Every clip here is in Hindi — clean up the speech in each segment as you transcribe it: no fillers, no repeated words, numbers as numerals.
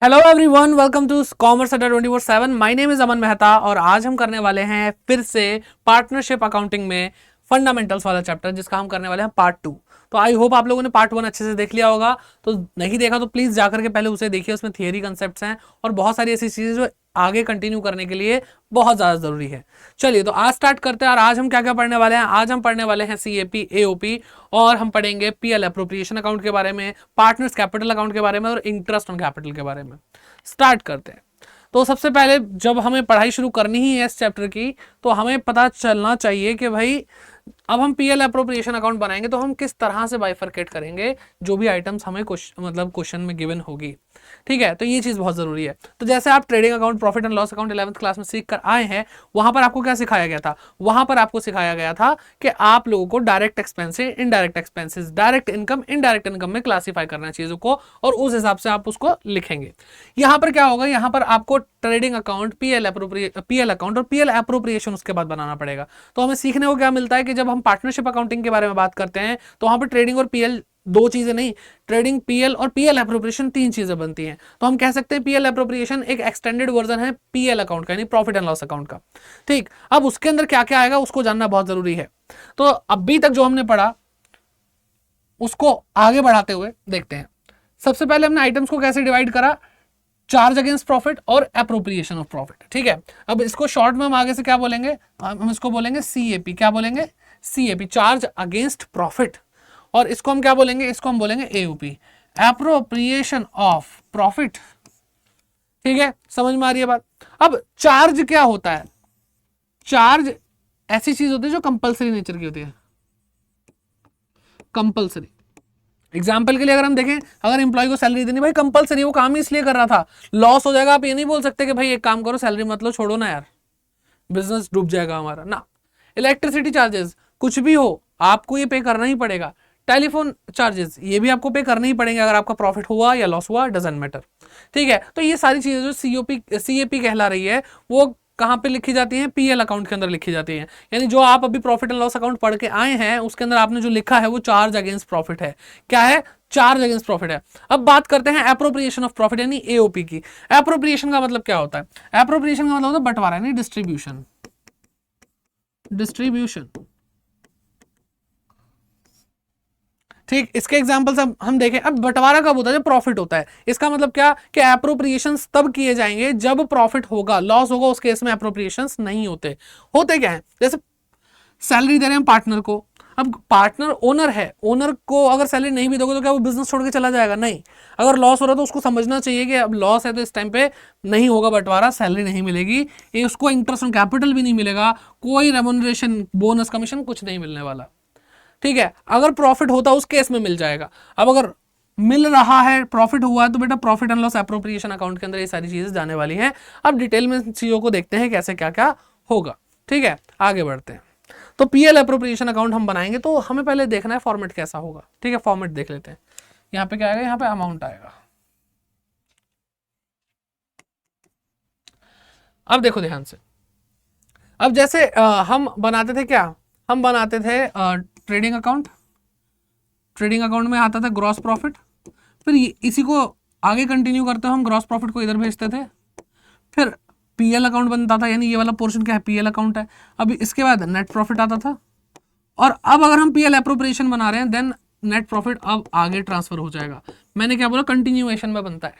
Hello everyone, welcome to commerce Adda 24/7। My name is Aman Mehta और आज हम करने वाले हैं फिर से पार्टनरशिप अकाउंटिंग में फंडामेंटल्स वाला चैप्टर, जिसका हम करने वाले हैं पार्ट 2। तो आई होप आप लोगों ने पार्ट 1 अच्छे से देख लिया होगा। तो नहीं देखा तो प्लीज जाकर के पहले उसे देखिए, उसमें थियरी कंसेप्ट्स हैं और बहुत सारी ऐसी चीजें जो आगे कंटिन्यू करने के लिए बहुत ज्यादा जरूरी है। चलिए तो आज स्टार्ट करते हैं। और आज हम क्या क्या पढ़ने वाले हैं? आज हम पढ़ने वाले हैं CAP AOP, और हम पढ़ेंगे PL अप्रोप्रिएशन अकाउंट के बारे में, पार्टनर्स कैपिटल अकाउंट के बारे में और इंटरेस्ट ऑन कैपिटल के बारे में। स्टार्ट करते हैं। तो सबसे पहले जब हमें पढ़ाई शुरू करनी ही है इस चैप्टर की, तो हमें पता चलना चाहिए कि भाई अब हम PL अप्रोप्रिएशन अकाउंट बनाएंगे तो हम किस तरह से बाइफरकेट करेंगे जो भी आइटम्स हमें मतलब क्वेश्चन में गिवन होगी। ठीक है, तो ये चीज बहुत जरूरी है। तो जैसे आप trading account, profit and loss account 11th class में सीख कर आए हैं, वहां पर आपको क्या सिखाया गया था? वहां पर आपको सिखाया गया था कि आप लोगों को direct expenses, indirect expenses, direct income, indirect income में क्लासीफाई करना है चीजों को, और उस हिसाब से आप उसको लिखेंगे। यहां पर क्या होगा? यहां पर आपको ट्रेडिंग अकाउंट, PL अकाउंट और PL अप्रोप्रिएशन उसके बाद बनाना पड़ेगा। तो हमें सीखने को क्या मिलता है कि जब हम पार्टनरशिप अकाउंटिंग के बारे में बात करते हैं तो वहां पर ट्रेडिंग और PL दो चीजें नहीं, ट्रेडिंग, PL और PL अप्रोप्रिएशन तीन चीजें बनती हैं। तो हम कह सकते हैं PL अप्रोप्रिएशन एक एक्सटेंडेड वर्जन है PL अकाउंट का, यानी प्रॉफिट एंड लॉस अकाउंट का। ठीक, अब उसके अंदर क्या क्या आएगा उसको जानना बहुत जरूरी है। तो अभी तक जो हमने पढ़ा उसको आगे बढ़ाते हुए देखते हैं। सबसे पहले हमने आइटम्स को कैसे डिवाइड करा? चार्ज अगेंस्ट प्रॉफिट और एप्रोप्रिएशन ऑफ प्रॉफिट। ठीक है, अब इसको शॉर्ट में हम आगे से क्या बोलेंगे? हम इसको बोलेंगे CAP। क्या बोलेंगे? CAP, charge against profit. और इसको हम क्या बोलेंगे? इसको हम बोलेंगे AOP, एप्रोप्रिएशन ऑफ प्रॉफिट। ठीक है, समझ में आ रही है बात? अब चार्ज क्या होता है? चार्ज ऐसी चीज होती है जो कंपलसरी नेचर की होती है। कंपलसरी, एग्जाम्पल के लिए अगर हम देखें, अगर एम्प्लॉय को सैलरी देनी, भाई कंपलसरी, वो काम ही इसलिए कर रहा था, लॉस हो जाएगा, आप ये नहीं बोल सकते कि भाई एक काम करो सैलरी मत लो, छोड़ो ना यार, बिजनेस डूब जाएगा हमारा ना। इलेक्ट्रिसिटी चार्जेस, कुछ भी हो आपको ये पे करना ही पड़ेगा। टेलीफोन चार्जेस, ये भी आपको पे करने ही पड़ेंगे, अगर आपका प्रॉफिट हुआ या लॉस हुआ डजंट मैटर। ठीक है, तो ये सारी चीजें जो CAP कहला रही है, वो कहां पे लिखी जाती हैं? PL अकाउंट के अंदर लिखी जाती हैं। यानी जो आप अभी प्रॉफिट एंड लॉस अकाउंट पढ़ के आए हैं उसके अंदर आपने जो लिखा है वो चार्ज अगेंस्ट प्रॉफिट है। क्या है? चार्ज अगेंस्ट प्रॉफिट है। अब बात करते हैं एप्रोप्रिएशन ऑफ प्रॉफिट यानी AOP की। एप्रोप्रिएशन का मतलब क्या होता है? एप्रोप्रिएशन का मतलब होता है बंटवारा, यानी डिस्ट्रीब्यूशन। डिस्ट्रीब्यूशन, ठीक। इसके एग्जांपल्स अब हम देखें। अब बंटवारा कब होता है? जब प्रॉफिट होता है। इसका मतलब क्या कि एप्रोप्रिएशंस तब किए जाएंगे जब प्रॉफिट होगा, लॉस होगा उस केस में एप्रोप्रिएशंस नहीं होते। होते क्या है? जैसे सैलरी दे रहे हैं पार्टनर को, अब पार्टनर ओनर है, ओनर को अगर सैलरी नहीं भी दोगे तो क्या वो बिजनेस छोड़ के चला जाएगा? नहीं। अगर लॉस हो रहा है तो उसको समझना चाहिए कि अब लॉस है तो इस टाइम पे नहीं होगा बंटवारा, सैलरी नहीं मिलेगी, ये उसको इंटरेस्ट ऑन कैपिटल भी नहीं मिलेगा, कोई रेम्युनरेशन, बोनस, कमीशन कुछ नहीं मिलने वाला। ठीक है, अगर प्रॉफिट होता उस केस में मिल जाएगा। अब अगर मिल रहा है, प्रॉफिट हुआ है, तो बेटा profit and loss appropriation account के अंदर ये सारी चीजें जाने वाली हैं। अब डिटेल में चीजों को देखते हैं कैसे क्या क्या होगा। ठीक है, आगे बढ़ते हैं। तो PL अप्रोप्रिएशन अकाउंट हम बनाएंगे तो हमें पहले देखना है फॉर्मेट कैसा होगा। ठीक है, फॉर्मेट देख लेते हैं। यहाँ पे क्या आएगा? यहाँ पे अमाउंट आएगा। अब देखो ध्यान से। अब जैसे हम बनाते थे क्या? हम बनाते थे ट्रेडिंग अकाउंट। ट्रेडिंग अकाउंट में आता था ग्रॉस प्रॉफिट, फिर इसी को आगे कंटिन्यू करते हुए हम ग्रॉस प्रॉफिट को इधर भेजते थे। फिर PL अकाउंट बनता था, यानी ये वाला पोर्शन क्या है? PL अकाउंट है। अब इसके बाद नेट प्रॉफिट आता था, और अब अगर हम PL अप्रोप्रिएशन बना रहे हैं देन नेट प्रॉफिट अब आगे ट्रांसफर हो जाएगा। मैंने क्या बोला? कंटिन्यूएशन में बनता है।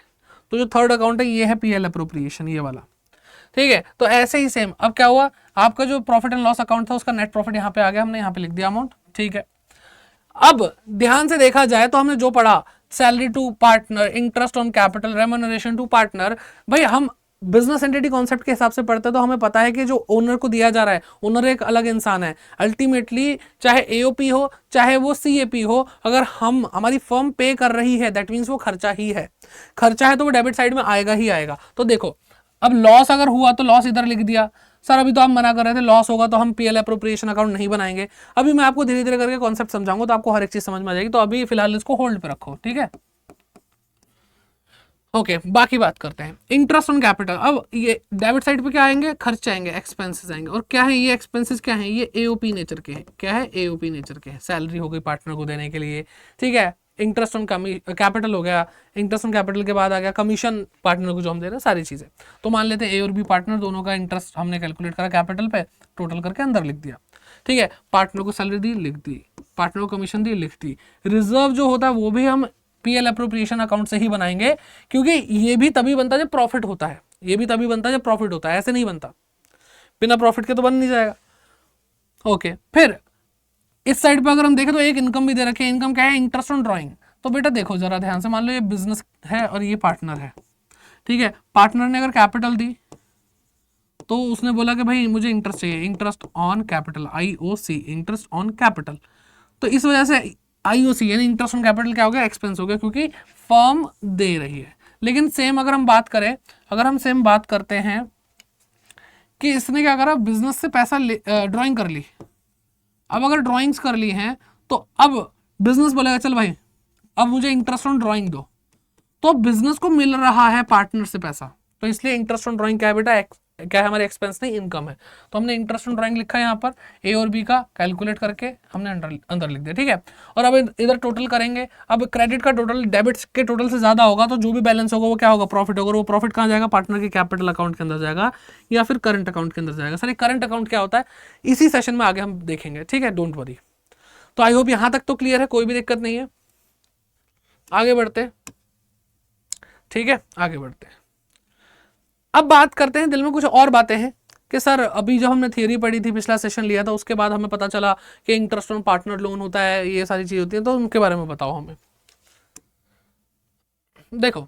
तो जो थर्ड अकाउंट है ये है PL अप्रोप्रिएशन, ये वाला। ठीक है, तो ऐसे ही सेम अब क्या हुआ? आपका जो प्रॉफिट एंड लॉस अकाउंट था उसका नेट प्रॉफिट यहाँ पे आ गया, हमने यहाँ पे लिख दिया अमाउंट। ठीक है, अब ध्यान से देखा जाए तो हमने जो पढ़ा, salary to partner, interest on capital, remuneration to partner, भाई हम बिजनेस एंटिटी कॉन्सेप्ट के हिसाब से पढ़ते हैं तो हमें पता है कि जो ओनर को दिया जा रहा है, ओनर एक अलग इंसान है अल्टीमेटली, चाहे AOP हो चाहे वो CAP हो, अगर हम हमारी फर्म पे कर रही है दैट मीन्स वो खर्चा ही है। खर्चा है तो वो डेबिट साइड में आएगा ही आएगा। तो देखो, अब लॉस अगर हुआ तो लॉस इधर लिख दिया। सर अभी तो आप मना कर रहे थे लॉस होगा तो हम PL अप्रोप्रिएशन अकाउंट नहीं बनाएंगे। अभी मैं आपको धीरे धीरे करके कॉन्सेप्ट समझाऊंगा तो आपको हर एक चीज समझ में आ जाएगी। तो अभी फिलहाल इसको होल्ड पे रखो। ठीक है, ओके, बाकी बात करते हैं। इंटरेस्ट ऑन कैपिटल, अब ये डेबिट साइड पे क्या आएंगे? खर्च आएंगे, एक्सपेंसेस आएंगे। और क्या है ये एक्सपेंसेस? क्या है ये? AOP नेचर के हैं। क्या है? AOP नेचर के हैं। सैलरी हो गई पार्टनर को देने के लिए। ठीक है, इंटरेस्ट ऑन कैपिटल हो गया, इंटरेस्ट ऑन कैपिटल के बाद आ गया कमीशन पार्टनर को जो हम दे रहे हैं, सारी चीजें। तो मान लेते हैं ए और बी पार्टनर दोनों का इंटरेस्ट हमने कैलकुलेट करा कैपिटल पे, टोटल करके अंदर लिख दिया, ठीक है। पार्टनर को सैलरी दी, लिख दी, पार्टनर को कमीशन दी, लिख दी। रिजर्व जो होता है वो भी हम पीएल अप्रोप्रिएशन अकाउंट से ही बनाएंगे, क्योंकि ये भी तभी बनता है जब प्रॉफिट होता है, ये भी तभी बनता है जब प्रॉफिट होता है, ऐसे नहीं बनता, बिना प्रॉफिट के तो बन नहीं जाएगा। ओके, फिर इस साइड पे अगर हम देखें तो एक इनकम भी दे रखी है। इनकम क्या है? Interest on drawing. तो बेटा देखो जरा ध्यान से, मान लो ये बिजनेस है और ये पार्टनर है, ठीक है। पार्टनर ने अगर कैपिटल दी तो उसने बोला कि भाई मुझे इंटरेस्ट चाहिए, interest on capital, IOC, interest on capital. तो इस वजह से IOC यानी इंटरेस्ट ऑन कैपिटल क्या हो गया? एक्सपेंस हो गया, क्योंकि फर्म दे रही है। लेकिन सेम अगर हम बात करें, अगर हम सेम बात करते हैं कि इसने क्या करा, बिजनेस से पैसा ड्राइंग कर ली। अब अगर ड्राइंग्स कर ली हैं तो अब बिजनेस बोलेगा चल भाई अब मुझे इंटरेस्ट ऑन ड्राइंग दो, तो बिजनेस को मिल रहा है पार्टनर से पैसा, तो इसलिए इंटरेस्ट ऑन ड्राइंग क्या है बेटा? क्या है हमारे? एक्सपेंस नहीं, इनकम है। तो हमने इंटरेस्ट ऑन ड्राइंग लिखा है यहाँ पर, ए और बी का कैलकुलेट करके हमने अंदर लिख दिया, ठीक है। और अब इधर टोटल करेंगे, अब क्रेडिट का टोटल डेबिट के टोटल से ज्यादा होगा, तो जो भी बैलेंस होगा वो क्या होगा? प्रॉफिट होगा। वो प्रॉफिट कहाँ जाएगा? पार्टनर के कैपिटल अकाउंट के अंदर जाएगा या फिर करंट अकाउंट के अंदर जाएगा। सर करंट अकाउंट क्या होता है इसी सेशन में आगे हम देखेंगे, ठीक है, डोंट वरी। तो आई होप यहां तक तो क्लियर है, कोई भी दिक्कत नहीं है। आगे बढ़ते, ठीक है, आगे बढ़ते। अब बात करते हैं, दिल में कुछ और बातें हैं कि सर अभी जो हमने थियरी पढ़ी थी, पिछला सेशन लिया था, उसके बाद हमें पता चला कि इंटरेस्ट ऑन पार्टनर लोन होता है, ये सारी चीज होती है, तो उनके बारे में बताओ हमें। देखो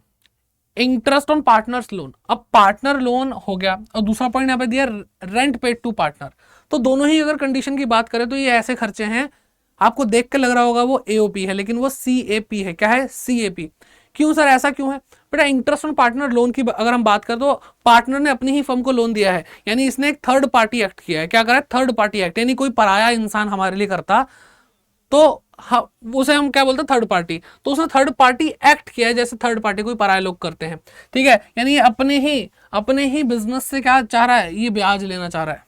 इंटरेस्ट ऑन पार्टनर्स लोन, अब पार्टनर लोन हो गया और दूसरा पॉइंट यहाँ पे दिया रेंट पेड टू पार्टनर। तो दोनों ही अगर कंडीशन की बात करें तो ये ऐसे खर्चे हैं, आपको देख के लग रहा होगा वो AOP है, लेकिन वो CAP है। क्या है? CAP। क्यों सर, ऐसा क्यों है बेटा? इंटरेस्ट ऑन पार्टनर लोन की अगर हम बात करें तो पार्टनर ने अपनी ही फर्म को लोन दिया है, यानी इसने एक थर्ड पार्टी एक्ट किया है। क्या करा है? थर्ड पार्टी एक्ट, यानी कोई पराया इंसान हमारे लिए करता तो उसे हम क्या बोलते हैं? Third party. तो उसने थर्ड पार्टी एक्ट किया है, जैसे थर्ड पार्टी कोई पराये लोग करते हैं, ठीक है। यानी ये अपने ही बिजनेस से क्या चाह रहा है? ये ब्याज लेना चाह रहा है,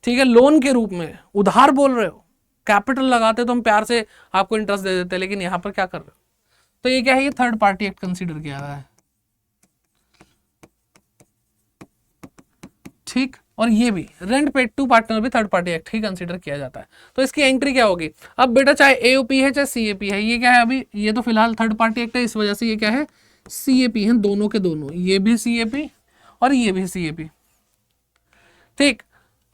ठीक है, लोन के रूप में। उधार बोल रहे हो, कैपिटल लगाते तो हम प्यार से आपको इंटरेस्ट दे देते, लेकिन यहां पर क्या कर रहे हो? तो ये क्या है? ये थर्ड पार्टी एक्ट कंसीडर किया रहा है, ठीक। और ये भी रेंट पेड टू पार्टनर भी थर्ड पार्टी एक्ट ही कंसीडर किया जाता है। तो इसकी एंट्री क्या होगी? अब बेटा चाहे AOP है चाहे CAP है, ये क्या है? अभी ये तो फिलहाल थर्ड पार्टी एक्ट है, इस वजह से ये क्या है? CAP है, दोनों के दोनों, ये भी CAP और ये भी CAP, ठीक।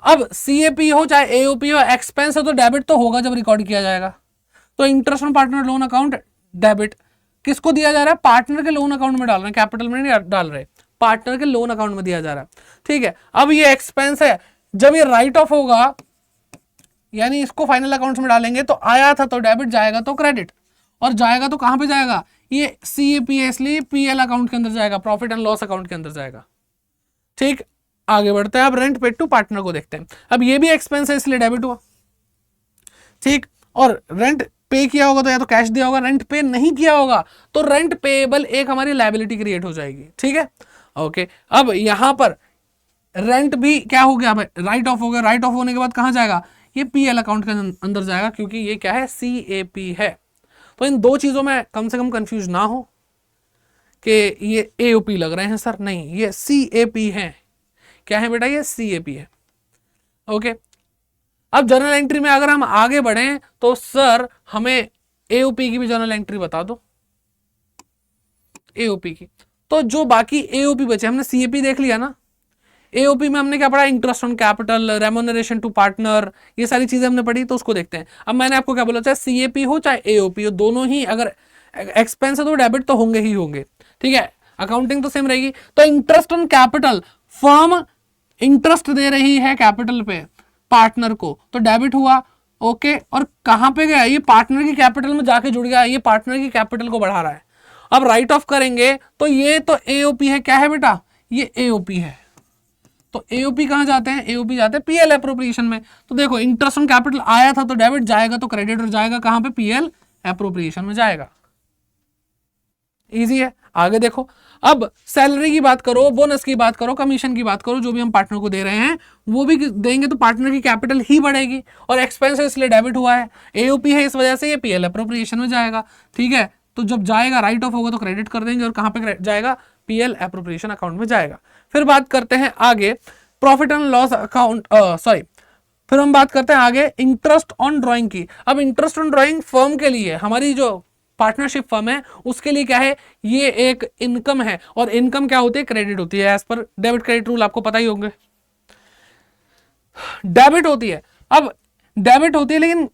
अब CAP हो चाहे AOP हो, एक्सपेंस है तो डेबिट तो होगा जब रिकॉर्ड किया जाएगा। तो interest on partner loan account debit किसको दिया जा रहा है? पार्टनर के लोन अकाउंट में डाल रहे हैं, कैपिटल में नहीं डाल रहे, पार्टनर के लोन अकाउंट में दिया जा रहा है, ठीक है। अब ये एक्सपेंस है, जब ये राइट ऑफ होगा यानी इसको फाइनल अकाउंट्स में डालेंगे तो आया था तो डेबिट, जाएगा तो क्रेडिट, और जाएगा तो कहां पे जाएगा? ये CAP है, इसलिए PL अकाउंट के अंदर जाएगा, प्रॉफिट एंड लॉस अकाउंट के अंदर जाएगा, ठीक। आगे बढ़ते हैं, अब रेंट पेड टू पार्टनर को देखते हैं। अब ये भी एक्सपेंस है इसलिए डेबिट हुआ, ठीक। और रेंट पे किया होगा तो या तो कैश दिया होगा, रेंट पे नहीं किया होगा तो रेंट पेएबल एक हमारी लायबिलिटी क्रिएट हो जाएगी, ठीक है, ओके। अब यहां पर रेंट भी क्या हो गया? राइट ऑफ हो गया, राइट ऑफ होने के बाद कहां जाएगा? ये PL अकाउंट के अंदर जाएगा, क्योंकि ये क्या है? CAP है। तो इन दो चीजों में कम से कम कंफ्यूज ना हो कि ये AOP लग रहे हैं सर, नहीं, ये CAP है। क्या है बेटा? ये CAP है, ओके। अब जर्नल एंट्री में अगर हम आगे बढ़े तो सर हमें AOP की भी जर्नल एंट्री बता दो, AOP की। तो जो बाकी AOP बचे, हमने CAP देख लिया ना, AOP में हमने क्या पढ़ा? Interest on capital, remuneration to partner, ये सारी चीजें हमने पढ़ी, तो उसको देखते हैं। अब मैंने आपको क्या बोला, चाहे CAP हो चाहे AOP हो, दोनों ही अगर एक्सपेंस है तो डेबिट तो होंगे ही होंगे, ठीक है, अकाउंटिंग तो सेम रहेगी। तो interest on capital, firm interest दे रही है कैपिटल पे पार्टनर को, तो डेबिट हुआ, ओके। और कहां पे गया? ये पार्टनर की कैपिटल में जाके जुड़ गया, ये पार्टनर की कैपिटल को बढ़ा रहा है। अब राइट ऑफ करेंगे तो ये तो AOP है। क्या है बेटा? ये AOP है। तो AOP कहां जाते हैं? AOP जाते हैं PL एप्रोप्रिएशन में। तो देखो इंटरेस्ट ऑन कैपिटल आया था तो डेबिट, जाएगा तो क्रेडिट, और जाएगा कहां पे? PL एप्रोप्रिएशन में जाएगा, इजी है। आगे देखो, अब सैलरी की बात करो, बोनस की बात करो, कमीशन की बात करो, जो भी हम पार्टनर को दे रहे हैं वो भी देंगे तो पार्टनर की कैपिटल ही बढ़ेगी, और एक्सपेंस इसलिए डेबिट हुआ है, एओपी है इस वजह से ये पीएल अप्रोप्रिएशन में जाएगा। ठीक है, तो जब जाएगा राइट ऑफ होगा तो क्रेडिट कर देंगे, और कहां पे जाएगा, पीएल अप्रोप्रिएशन अकाउंट में जाएगा। फिर बात करते हैं आगे profit and loss account, sorry, फिर हम बात करते हैं आगे इंटरेस्ट ऑन ड्राइंग की। अब इंटरेस्ट ऑन ड्राइंग फर्म के लिए, हमारी जो पार्टनरशिप फर्म है उसके लिए क्या है, ये एक इनकम है, और इनकम क्या होती है, क्रेडिट होती है, as per debit credit rule आपको पता ही होंगे। डेबिट होती है, अब डेबिट होती है लेकिन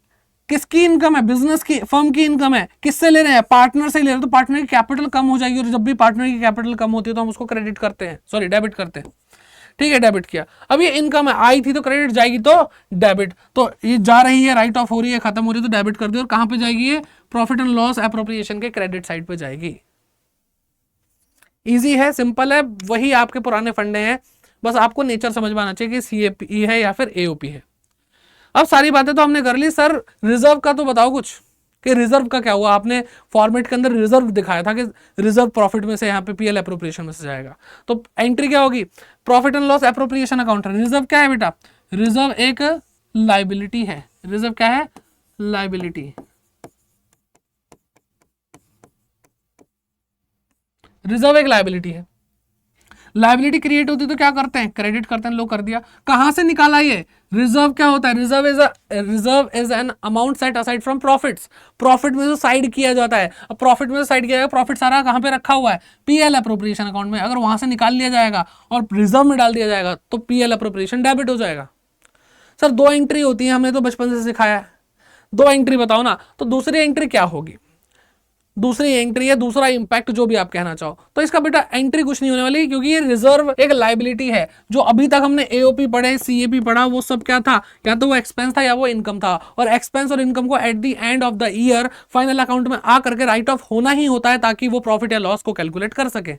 किसकी इनकम है, बिजनेस की, फर्म की इनकम है, किससे ले रहे हैं, पार्टनर से ले रहे हैं, तो पार्टनर की कैपिटल कम हो जाएगी, और जब भी पार्टनर की कैपिटल कम होती है तो हम उसको क्रेडिट करते हैं, सॉरी डेबिट करते हैं। ठीक है, डेबिट किया। अब ये इनकम है, आई थी तो क्रेडिट, जाएगी तो डेबिट, तो ये जा रही है, राइट ऑफ हो रही है, खत्म हो रही है तो डेबिट कर दी, और कहां पे जाएगी ये, प्रॉफिट एंड लॉस एप्रोप्रिएशन के क्रेडिट साइड पे जाएगी। इजी है, सिंपल है, वही आपके पुराने फंडे हैं, बस आपको नेचर समझ में आना चाहिए कि सीएपी है या फिर एओपी है। अब सारी बातें तो हमने कर ली, सर रिजर्व का तो बताओ कुछ, कि रिजर्व का क्या हुआ, आपने फॉर्मेट के अंदर रिजर्व दिखाया था कि रिजर्व प्रॉफिट में से यहाँ पे पीएल अप्रोप्रिएशन में से जाएगा, तो एंट्री क्या होगी, profit and loss appropriation account. Reserve क्या है बेटा, रिजर्व एक लाइबिलिटी है, रिजर्व क्या है, लाइबिलिटी, रिजर्व एक लाइबिलिटी है। लाइबिलिटी क्रिएट होती है तो क्या करते हैं, क्रेडिट करते हैं, लो कर दिया। कहां से निकाला ये, रिजर्व क्या होता है, reserve is an amount set aside from profits, profit में जो साइड किया जाता है। अब प्रॉफिट में जो साइड किया जाएगा, प्रॉफिट सारा कहां पे रखा हुआ है, पीएल अप्रोप्रिएशन अकाउंट में, अगर वहां से निकाल लिया जाएगा और रिजर्व में डाल दिया जाएगा तो पीएल अप्रोप्रिएशन डेबिट हो जाएगा। सर दो एंट्री होती है, हमने तो बचपन से सिखाया है, दो एंट्री बताओ ना, तो दूसरी एंट्री क्या होगी, दूसरी एंट्री है, दूसरा इंपैक्ट जो भी आप कहना चाहो, तो इसका बेटा एंट्री कुछ नहीं होने वाली, क्योंकि ये रिजर्व एक लाइबिलिटी है। जो अभी तक हमने एओपी पढ़े, सीएपी पढ़ा, वो सब क्या था, या तो वो एक्सपेंस था या वो इनकम था, और एक्सपेंस और इनकम को at the end of the year final account में आ करके राइट ऑफ होना ही होता है, ताकि वो प्रॉफिट या लॉस को कैलकुलेट कर सके।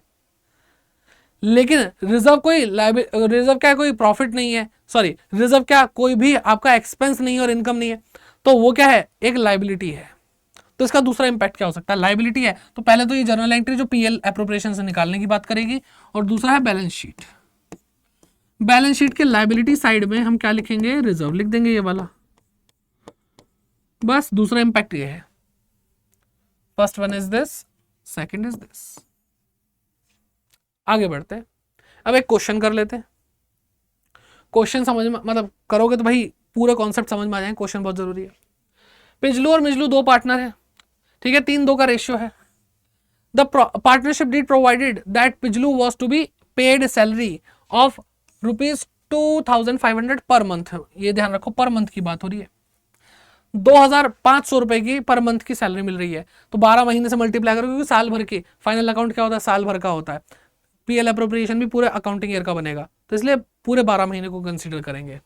लेकिन रिजर्व कोई रिजर्व क्या कोई प्रॉफिट नहीं है, सॉरी रिजर्व क्या कोई भी आपका एक्सपेंस नहीं है और इनकम नहीं है, तो वो क्या है, एक लाइबिलिटी है। तो इसका दूसरा इंपैक्ट क्या हो सकता है, लाइबिलिटी है, तो पहले तो ये जर्नल एंट्री जो पीएल एप्रोप्रिएशन से निकालने की बात करेगी, और दूसरा है बैलेंस शीट। बैलेंस शीट के लाइबिलिटी साइड में हम क्या लिखेंगे, रिजर्व लिख देंगे ये वाला, बस दूसरा इंपैक्ट ये है। First one is this, second is this. आगे बढ़ते हैं, अब एक क्वेश्चन कर लेते हैं। क्वेश्चन समझ में मतलब करोगे तो भाई पूरा कॉन्सेप्ट समझ में आ जाएगा, क्वेश्चन बहुत जरूरी है। पिजलू और मिजलू दो पार्टनर है, ठीक है, 3-2 का रेशियो है। The partnership deed provided that Pijlu was to be paid salary of ₹2500 per month, ये ध्यान रखो पर मंथ की बात हो रही है, 2500 रुपए की पर मंथ की सैलरी मिल रही है, तो 12 महीने से मल्टीप्लाई करो, क्योंकि साल भर की फाइनल अकाउंट क्या होता है, साल भर का होता है, पीएल अप्रोप्रिएशन भी पूरे अकाउंटिंग ईयर का बनेगा, तो इसलिए पूरे 12 महीने को कंसीडर करेंगे।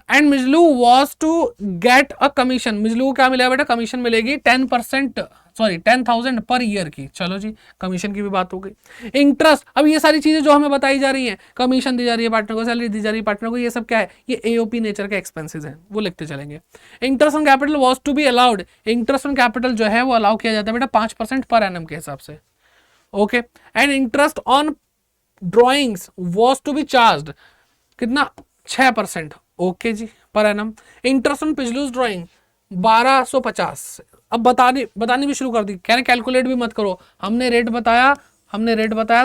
And Mijlu was to get a commission, Mijlu को क्या मिलेगा बेटा, कमीशन मिलेगी 10%, सॉरी 10,000 पर ईयर की। चलो जी, कमीशन की भी बात हो गई। इंटरेस्ट, अब ये सारी चीजें जो हमें बताई जा रही हैं, कमीशन दी जा रही है पार्टनर को, सैलरी दी जा रही है पार्टनर को, ये सब क्या है, ये एओपी नेचर के एक्सपेंसेस हैं, वो लिखते चलेंगे। Interest on capital was to be allowed, interest on capital जो है वो अलाउ किया जाता है बेटा 5% पर एनम के हिसाब से, okay. And interest on drawings was to be charge, कितना, 6%, ओके जी, per annum. Interest on Pijlu's drawing 1250, अब बतानी भी शुरू कर दी, कह रहे कैलकुलेट भी मत करो, हमने रेट बताया,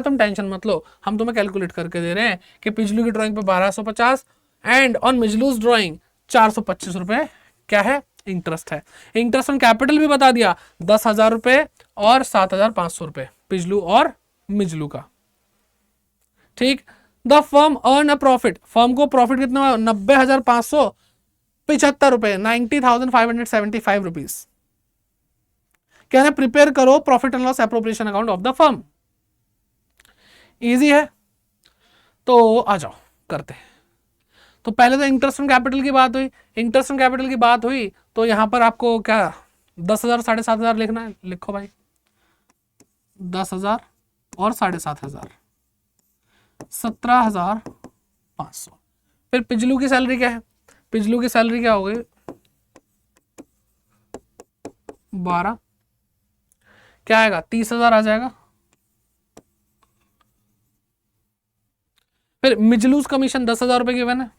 तुम टेंशन मत लो, हम तुम्हें कैलकुलेट करके दे रहे हैं कि पिजलू की ड्राइंग पे 1250 एंड ऑन मिजलूज ड्राइंग 425 रुपए क्या है, इंटरेस्ट है। इंटरेस्ट ऑन कैपिटल भी बता दिया, 10,000 रुपए और 7,500 रुपए पिजलू और मिजलू का, ठीक। The firm earn a profit, firm को प्रॉफिट कितना, 90,575 रुपए, 90,575 रुपीज। कह रहे प्रिपेयर करो profit and loss appropriation account of the firm. Easy है, तो आ जाओ करते हैं। तो पहले तो इंटरेस्ट ऑन कैपिटल की बात हुई, इंटरेस्ट ऑन कैपिटल की बात हुई, तो यहां पर आपको क्या 10,000 7,500 लिखना है, लिखो भाई 10,000 और 7,500, 17,500। फिर पिजलू की सैलरी क्या है, पिजलू की सैलरी क्या हो गई 12, क्या आएगा, 30,000 आ जाएगा। फिर मिजलूस कमीशन 10,000 रुपए गिवन है,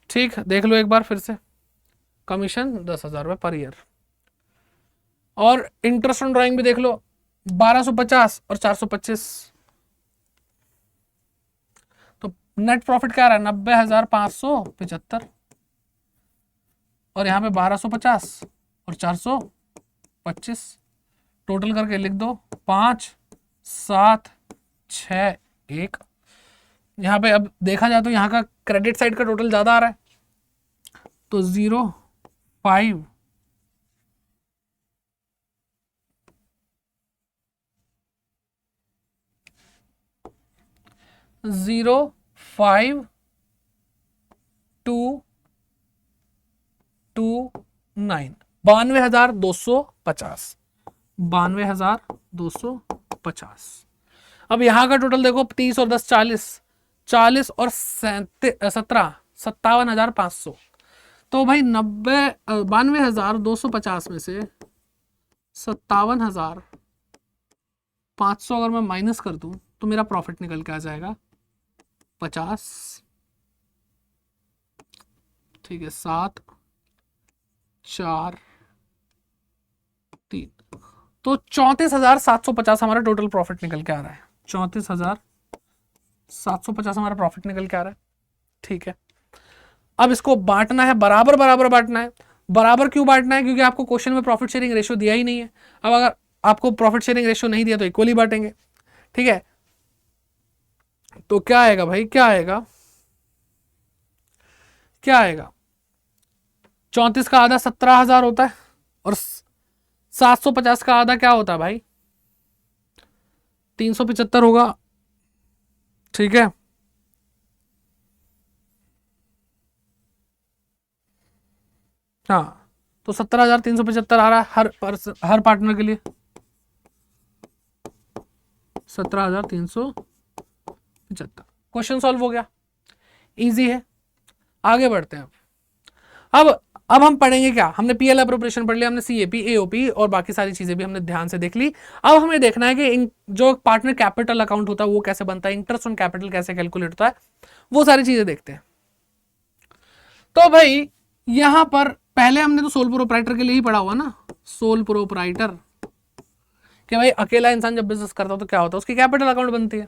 ठीक, देख लो एक बार फिर से, कमीशन 10,000 रुपए पर ईयर। और इंटरेस्ट ऑन ड्राइंग भी देख लो, 1250 और 425, तो नेट प्रॉफिट क्या रहा है, 90,575, और यहाँ पे 1250 और 425, टोटल करके लिख दो 5 7 6 1। यहाँ पे अब देखा जाए तो यहाँ का क्रेडिट साइड का टोटल ज्यादा आ रहा है, तो 0 5 0 5 2 2 9, 92,250, 92,250। अब यहाँ का टोटल देखो, 30 और 10 40, 40 और 17 57,500। तो भाई 92,250 में से 57,500 अगर मैं माइनस कर दूं तो मेरा प्रॉफिट निकल के आ जाएगा 50, ठीक है, 7 4 3, तो 34,750 हमारा टोटल प्रॉफिट निकल के आ रहा है, 34,750 हमारा प्रॉफिट निकल के आ रहा है, ठीक है। अब इसको बांटना है, बराबर बराबर बांटना है। बराबर क्यों बांटना है, क्योंकि आपको क्वेश्चन में प्रॉफिट शेयरिंग रेशियो दिया ही नहीं है। अब अगर आपको प्रॉफिट शेयरिंग रेशियो नहीं दिया तो इक्वली बांटेंगे, ठीक है। तो क्या आएगा भाई, क्या आएगा, क्या आएगा, 34 का आधा 17,000 होता है, और 750 का आधा क्या होता है भाई, 375 होगा, ठीक है। हाँ, तो 17,375 आ रहा है हर पार्टनर के लिए, 17,375। क्वेश्चन सॉल्व हो गया, इजी है। आगे बढ़ते हैं। अब हम पढ़ेंगे क्या, हमने पीएल अप्रोप्रिएशन पढ़ लिया, हमने सीएपी एओपी और बाकी सारी चीजें भी हमने ध्यान से देख ली। अब हमें देखना है कि जो पार्टनर कैपिटल अकाउंट होता है वो कैसे बनता है, इंटरेस्ट ऑन कैपिटल कैसे कैलकुलेट होता है, वो सारी चीजें देखते हैं। तो भाई यहां पर पहले हमने तो सोल प्रोप्राइटर के लिए ही पढ़ा हुआ ना, सोल प्रोप्राइटर, कि भाई अकेला इंसान जब बिजनेस करता है तो क्या होता है, उसकी कैपिटल अकाउंट बनती है,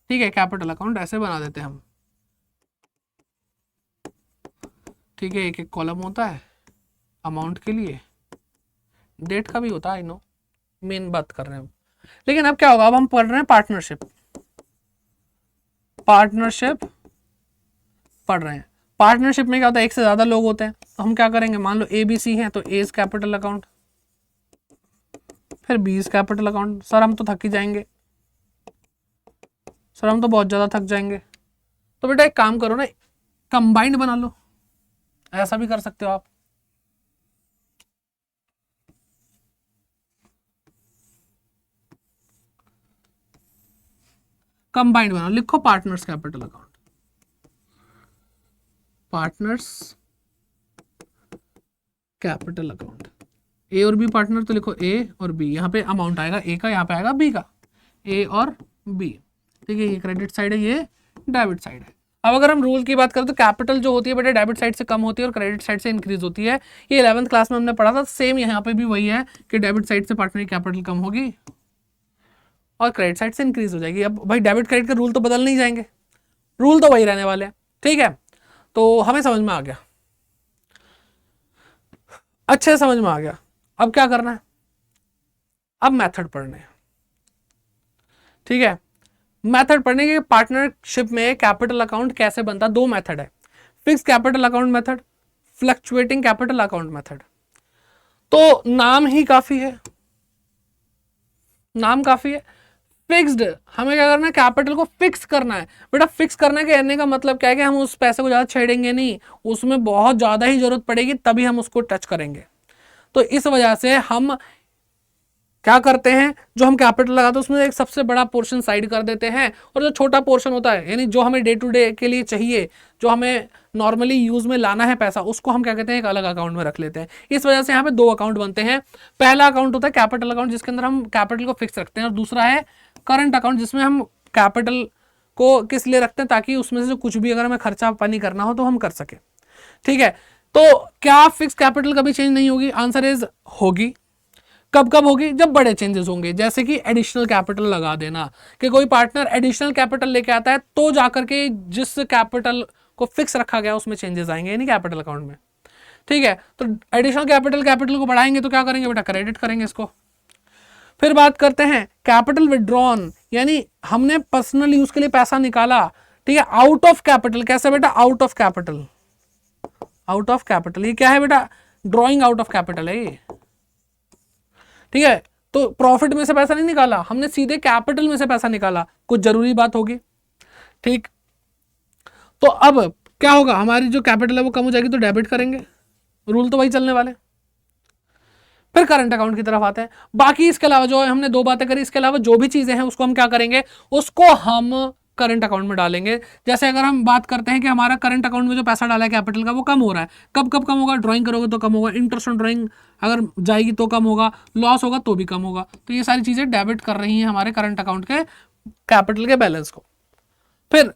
ठीक है। कैपिटल अकाउंट ऐसे बना देते हैं हम, ठीक है। एक एक कॉलम होता है अमाउंट के लिए, डेट का भी होता है, आई नो, मेन बात कर रहे हैं। लेकिन अब क्या होगा, अब हम पढ़ रहे हैं पार्टनरशिप, पार्टनरशिप पढ़ रहे हैं। पार्टनरशिप में क्या होता है, एक से ज्यादा लोग होते हैं, तो हम क्या करेंगे, मान लो ABC है तो एज कैपिटल अकाउंट, फिर बीज कैपिटल अकाउंट। सर हम तो थक ही जाएंगे, सर हम तो बहुत ज्यादा थक जाएंगे, तो बेटा एक काम करो ना, कंबाइंड बना लो, ऐसा भी कर सकते हो आप। कंबाइंड बना, लिखो partners capital account, partners capital account, A और बी पार्टनर, तो लिखो ए और बी, यहाँ पे अमाउंट आएगा ए का, यहाँ पे आएगा बी का, ए और बी, ठीक है। ये क्रेडिट साइड है, ये डेबिट साइड है। अब अगर हम रूल की बात करें तो कैपिटल जो होती है बेटा डेबिट साइड से कम होती है और क्रेडिट साइड से इंक्रीज होती है। ये 11th क्लास में हमने पढ़ा था, सेम यहाँ पे भी वही है कि डेबिट साइड से पार्टनर की कैपिटल कम होगी और क्रेडिट साइड से इंक्रीज हो जाएगी। अब भाई डेबिट क्रेडिट के रूल तो बदल नहीं जाएंगे, रूल तो वही रहने वाले हैं, ठीक है। तो हमें समझ में आ गया, अच्छे से समझ में आ गया। अब क्या करना है, अब मेथड पढ़ने हैं, ठीक है। मेथड पढ़ने के, पार्टनरशिप में कैपिटल अकाउंट कैसे बनता है, दो मेथड है, fix capital account method, fluctuating capital account method. तो नाम ही काफी है, नाम काफी है। फिक्स्ड, हमें क्या करना है, कैपिटल को फिक्स करना है। बेटा फिक्स करने के कहने का मतलब क्या है कि हम उस पैसे को ज्यादा छेड़ेंगे नहीं, उसमें बहुत ज्यादा ही जरूरत पड़ेगी तभी हम उसको टच करेंगे। तो इस वजह से हम क्या करते हैं, जो हम कैपिटल लगाते हैं उसमें एक सबसे बड़ा पोर्शन साइड कर देते हैं, और जो छोटा पोर्शन होता है यानी जो हमें डे टू डे के लिए चाहिए, जो हमें नॉर्मली यूज में लाना है पैसा, उसको हम क्या कहते हैं, एक अलग अकाउंट में रख लेते हैं। इस वजह से यहाँ पे दो अकाउंट बनते हैं। पहला अकाउंट होता है कैपिटल अकाउंट, जिसके अंदर हम कैपिटल को फिक्स रखते हैं, और दूसरा है करंट अकाउंट, जिसमें हम कैपिटल को किस लिए रखते हैं, ताकि उसमें से जो कुछ भी अगर हमें खर्चा पानी करना हो तो हम कर सके। ठीक है, तो क्या फिक्स कैपिटल कभी चेंज नहीं होगी? आंसर इज होगी। कब कब होगी? जब बड़े चेंजेस होंगे, जैसे कि एडिशनल कैपिटल लगा देना, कि कोई पार्टनर एडिशनल कैपिटल लेके आता है तो जाकर के जिस कैपिटल को फिक्स रखा गया उसमें चेंजेस आएंगे, यानी कैपिटल अकाउंट में। ठीक है, तो एडिशनल कैपिटल को बढ़ाएंगे तो क्या करेंगे बेटा, क्रेडिट करेंगे इसको। फिर बात करते हैं कैपिटल विड्रॉन, यानी हमने पर्सनल यूज के लिए पैसा निकाला, ठीक है, आउट ऑफ कैपिटल। कैसे बेटा? Out of capital. Out of capital ये क्या है बेटा? ड्रॉइंग आउट ऑफ कैपिटल है ये। ठीक है, तो प्रॉफिट में से पैसा नहीं निकाला हमने, सीधे कैपिटल में से पैसा निकाला, कुछ जरूरी बात होगी। ठीक, तो अब क्या होगा, हमारी जो कैपिटल है वो कम हो जाएगी, तो डेबिट करेंगे, रूल तो वही चलने वाले। फिर करंट अकाउंट की तरफ आते हैं। बाकी इसके अलावा जो हमने दो बातें करी, इसके अलावा जो भी चीजें हैं उसको हम क्या करेंगे, उसको हम करंट अकाउंट में डालेंगे। जैसे अगर हम बात करते हैं कि हमारा करंट अकाउंट में जो पैसा डाला है कैपिटल का वो कम हो रहा है, कब कब कम होगा? ड्राइंग करोगे तो कम होगा, इंटरेस्ट ऑन ड्राइंग अगर जाएगी तो कम होगा, लॉस होगा तो भी कम होगा। तो ये सारी चीजें डेबिट कर रही हैं हमारे करंट अकाउंट के कैपिटल के बैलेंस को। फिर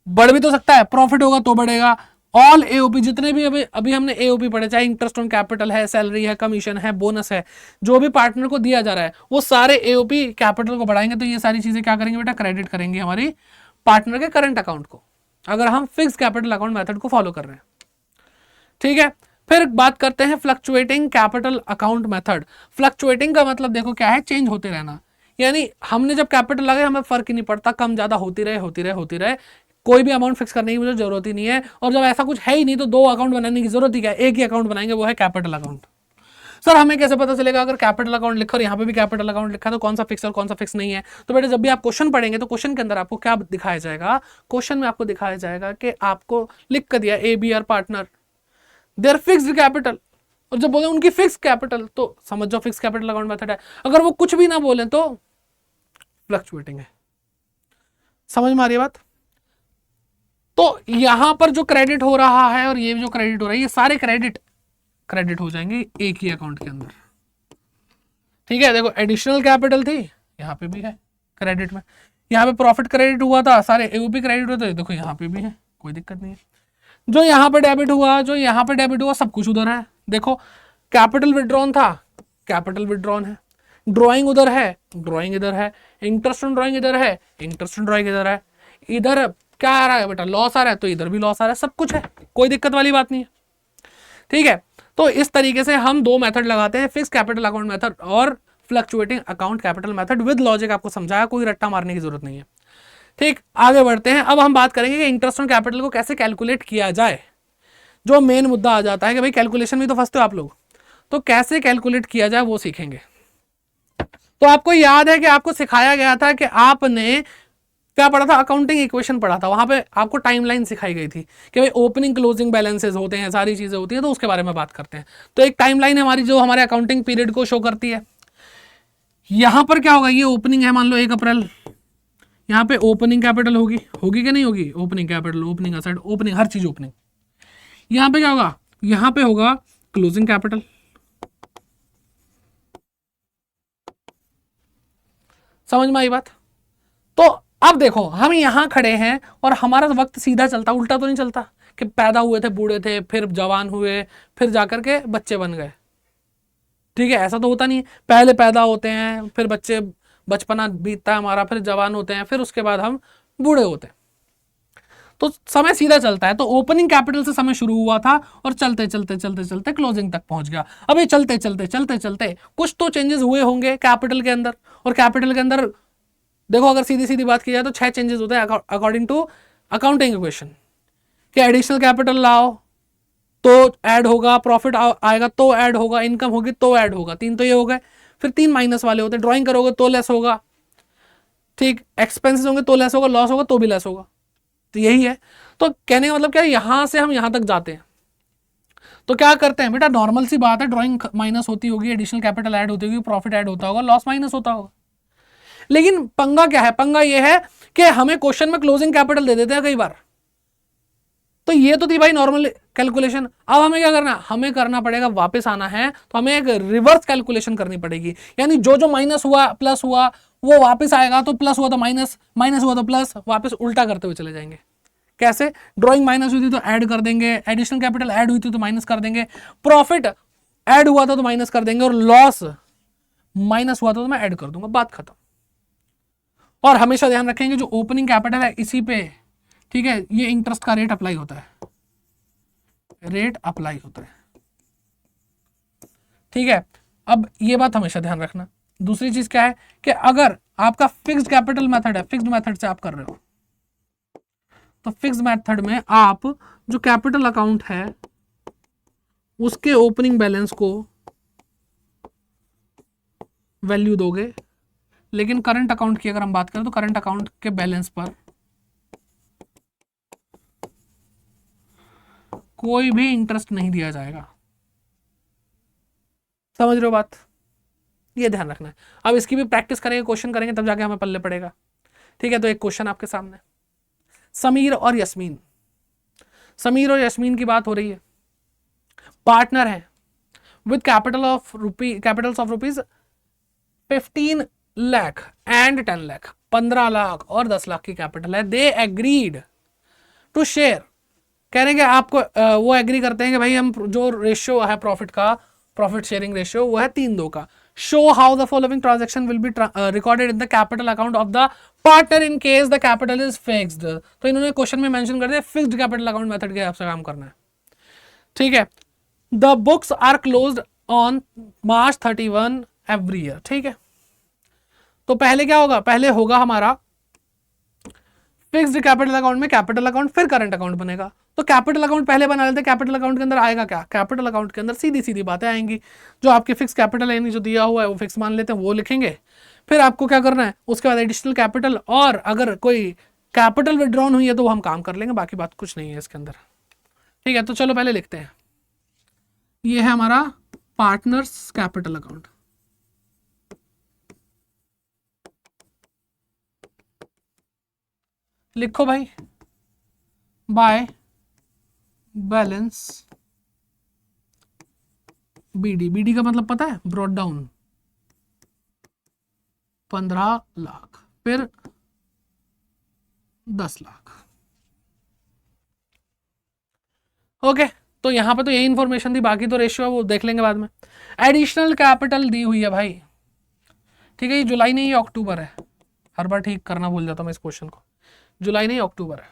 बढ़ भी तो सकता है, प्रॉफिट होगा तो बढ़ेगा। ऑल एओपी, जितने भी अभी हमने एओपी पढ़े, चाहे इंटरेस्ट ऑन कैपिटल है, सैलरी है, कमीशन है, बोनस है, जो भी पार्टनर को दिया जा रहा है वो सारे एओपी कैपिटल को बढ़ाएंगे। तो ये सारी चीजें क्या करेंगे बेटा? क्रेडिट करेंगे हमारी पार्टनर के करंट अकाउंट को, अगर हम फिक्स कैपिटल अकाउंट मेथड को फॉलो कर रहे हैं। ठीक है, फिर बात करते हैं fluctuating capital account method. Fluctuating का मतलब देखो क्या है, चेंज होते रहना, यानी हमने जब कैपिटल लगाए हमें फर्क ही नहीं पड़ता, कम ज्यादा होती रहे होती रहे होती रहे, कोई भी अमाउंट फिक्स करने की मुझे जरूरत ही नहीं है। और जब ऐसा कुछ है ही नहीं तो दो अकाउंट बनाने की जरूरत ही क्या है, एक ही अकाउंट बनाएंगे, वो है कैपिटल अकाउंट। सर हमें कैसे पता चलेगा अगर कैपिटल अकाउंट लिखा और यहाँ पे भी कैपिटल अकाउंट लिखा है तो कौन सा फिक्स और कौन सा फिक्स नहीं है? तो बेटा जब भी आप क्वेश्चन पढ़ेंगे तो क्वेश्चन के अंदर आपको क्या दिखाया जाएगा, क्वेश्चन में आपको दिखाया जाएगा कि आपको लिख कर दिया A B are partner their fixed capital, और जब बोले उनकी फिक्स कैपिटल तो समझ जाओ फिक्स कैपिटल अकाउंट मेथड है। अगर वो कुछ भी ना बोले तो फ्लक्चुएटिंग है। समझ में आ रही है बात? तो यहां पर जो क्रेडिट हो रहा है और ये जो क्रेडिट हो रहा है, ये सारे क्रेडिट हो जाएंगे एक ही अकाउंट के अंदर। ठीक है, देखो एडिशनल कैपिटल थी, यहाँ पे भी है क्रेडिट में, यहाँ पे प्रॉफिट क्रेडिट हुआ था, सारे एओपी क्रेडिट हुए थे, देखो यहाँ पे भी है, कोई दिक्कत नहीं है। जो यहाँ पे डेबिट हुआ, जो यहाँ पे डेबिट हुआ, सब कुछ उधर है। देखो कैपिटल विड्रॉन था, कैपिटल विड्रॉन है, ड्रॉइंग उधर है, ड्रॉइंग इधर है, इंटरेस्ट ऑन ड्रॉइंग इधर है, इंटरेस्ट ऑन ड्रॉइंग इधर है, इधर क्या आ रहा है बेटा, लॉस आ रहा है तो इधर भी लॉस आ रहा है, सब कुछ है, कोई दिक्कत वाली बात नहीं है। ठीक है, तो इस तरीके से हम दो मेथड लगाते हैं, फिक्स कैपिटल अकाउंट मेथड और fluctuating account capital method. With logic आपको समझाया, कोई रट्टा मारने की जरूरत नहीं है। ठीक, आगे बढ़ते हैं। अब हम बात करेंगे कि इंटरेस्ट ऑन कैपिटल को कैसे कैलकुलेट किया जाए। जो मेन मुद्दा आ जाता है कि भाई कैलकुलेशन में तो फंसते हो आप लोग, तो कैसे कैलकुलेट किया जाए वो सीखेंगे। तो आपको याद है कि आपको सिखाया गया था कि आपने क्या पढ़ा था, अकाउंटिंग इक्वेशन पढ़ा था, वहां पे आपको टाइमलाइन सिखाई गई थी कि भाई ओपनिंग क्लोजिंग बैलेंसेस होते हैं, सारी चीजें होती हैं, तो उसके बारे में बात करते हैं। तो एक टाइमलाइन है हमारी जो हमारे अकाउंटिंग पीरियड को शो करती है। यहां पर क्या होगा, ये ओपनिंग है, मान लो 1 अप्रैल, यहाँ पे ओपनिंग कैपिटल होगी, होगी कि नहीं होगी, opening capital, opening asset, opening, हर चीज ओपनिंग। यहाँ पे क्या होगा, यहाँ पे होगा क्लोजिंग कैपिटल। समझ में आई बात? तो अब देखो हम यहां खड़े हैं और हमारा वक्त सीधा चलता, उल्टा तो नहीं चलता कि पैदा हुए थे बूढ़े थे, फिर जवान हुए, फिर जाकर के बच्चे बन गए। ठीक है, ऐसा तो होता नहीं है, पहले पैदा होते हैं, फिर बच्चे, बचपना बीतता है हमारा, फिर जवान होते हैं, फिर उसके बाद हम बूढ़े होते हैं। तो समय सीधा चलता है। तो ओपनिंग कैपिटल से समय शुरू हुआ था और चलते चलते चलते चलते क्लोजिंग तक पहुंच गया। अब ये चलते चलते चलते चलते कुछ तो चेंजेस हुए होंगे कैपिटल के अंदर, और कैपिटल के अंदर देखो अगर सीधी सीधी बात की जाए तो 6 चेंजेस होते हैं अकॉर्डिंग टू अकाउंटिंग इक्वेशन, कि एडिशनल कैपिटल लाओ तो ऐड होगा, प्रॉफिट आएगा तो ऐड होगा, इनकम होगी तो ऐड होगा, 3 तो ये हो गए। फिर 3 माइनस वाले होते हैं, ड्राइंग करोगे तो लेस होगा, ठीक, एक्सपेंसेस होंगे तो लेस होगा, लॉस होगा तो भी लेस होगा। तो यही है। तो कहने का मतलब क्या है, यहां से हम यहां तक जाते हैं। तो क्या करते हैं बेटा, नॉर्मल सी बात है, ड्राइंग माइनस होती होगी, एडिशनल कैपिटल ऐड होती होगी, प्रॉफिट ऐड होता होगा, लॉस माइनस होता होगा। लेकिन पंगा क्या है, पंगा ये है कि हमें क्वेश्चन में क्लोजिंग कैपिटल दे देते हैं कई बार। तो ये तो थी भाई नॉर्मल कैलकुलेशन। अब हमें क्या करना, हमें करना पड़ेगा, वापस आना है तो हमें एक रिवर्स कैलकुलेशन करनी पड़ेगी। यानी जो जो माइनस हुआ प्लस हुआ वो वापस आएगा, तो प्लस हुआ तो माइनस, माइनस हुआ तो प्लस, वापस उल्टा करते हुए चले जाएंगे। कैसे, ड्राइंग माइनस हुई थी तो ऐड कर देंगे, एडिशनल कैपिटल ऐड हुई थी तो माइनस कर देंगे, प्रॉफिट ऐड हुआ था तो माइनस कर देंगे, और लॉस माइनस हुआ था तो मैं ऐड कर दूंगा, बात खत्म। और हमेशा ध्यान रखेंगे जो ओपनिंग कैपिटल है इसी पे, ठीक है, ये इंटरेस्ट का रेट अप्लाई होता है, रेट अप्लाई होता है, ठीक है। अब ये बात हमेशा ध्यान रखना। दूसरी चीज क्या है कि अगर आपका फिक्स्ड कैपिटल मेथड है, फिक्स्ड मेथड से आप कर रहे हो, तो फिक्स्ड मेथड में आप जो कैपिटल अकाउंट है उसके ओपनिंग बैलेंस को वैल्यू दोगे, लेकिन करंट अकाउंट की अगर हम बात करें तो करंट अकाउंट के बैलेंस पर कोई भी इंटरेस्ट नहीं दिया जाएगा। समझ रहे हो बात, ये ध्यान रखना है। अब इसकी भी प्रैक्टिस करेंगे, क्वेश्चन करेंगे, तब जाके हमें पल्ले पड़ेगा, ठीक है। तो एक क्वेश्चन आपके सामने, समीर और यस्मीन, समीर और यस्मीन की बात हो रही है, पार्टनर है, with Capitals of rupees 15 lakh and 10 lakh, 15 lakh और 10 लाख की कैपिटल है। दे एग्रीड टू शेयर, कह रहे हैं कि आपको वो एग्री करते हैं कि भाई हम जो रेशियो है प्रॉफिट का, प्रॉफिट शेयरिंग रेशियो वो है 3:2 का। Show how the following transaction will be recorded in the capital account of the partner in case the capital is fixed. तो इन्होंने क्वेश्चन में मेंशन कर दिया फिक्स्ड कैपिटल अकाउंट मेथड के हिसाब से काम करना है, ठीक है। The books are closed on March 31 every year, ठीक है। तो पहले क्या होगा, पहले होगा हमारा फिक्स्ड कैपिटल अकाउंट में कैपिटल अकाउंट, फिर करंट अकाउंट बनेगा। तो कैपिटल अकाउंट पहले बना लेते हैं, कैपिटल अकाउंट के अंदर आएगा क्या, कैपिटल अकाउंट के अंदर सीधी सीधी बातें आएंगी, जो आपके फिक्स कैपिटल है यानी जो दिया हुआ है वो फिक्स मान लेते हैं, वो लिखेंगे। फिर आपको क्या करना है, उसके बाद एडिशनल कैपिटल, और अगर कोई कैपिटल विड्रॉन हुई है तो वो हम काम कर लेंगे, बाकी बात कुछ नहीं है इसके अंदर, ठीक है। तो चलो पहले लिखते हैं, ये है हमारा पार्टनर्स कैपिटल अकाउंट, लिखो भाई, बाय बैलेंस बीडी, बीडी का मतलब पता है, ब्रॉट डाउन 15 लाख, फिर 10 लाख, ओके। तो यहां पे तो यही इंफॉर्मेशन थी, बाकी तो रेशियो वो देख लेंगे बाद में। एडिशनल कैपिटल दी हुई है भाई, ठीक है, ये जुलाई नहीं, ये अक्टूबर है, हर बार ठीक करना भूल जाता हूं मैं इस क्वेश्चन को, जुलाई नहीं अक्टूबर है।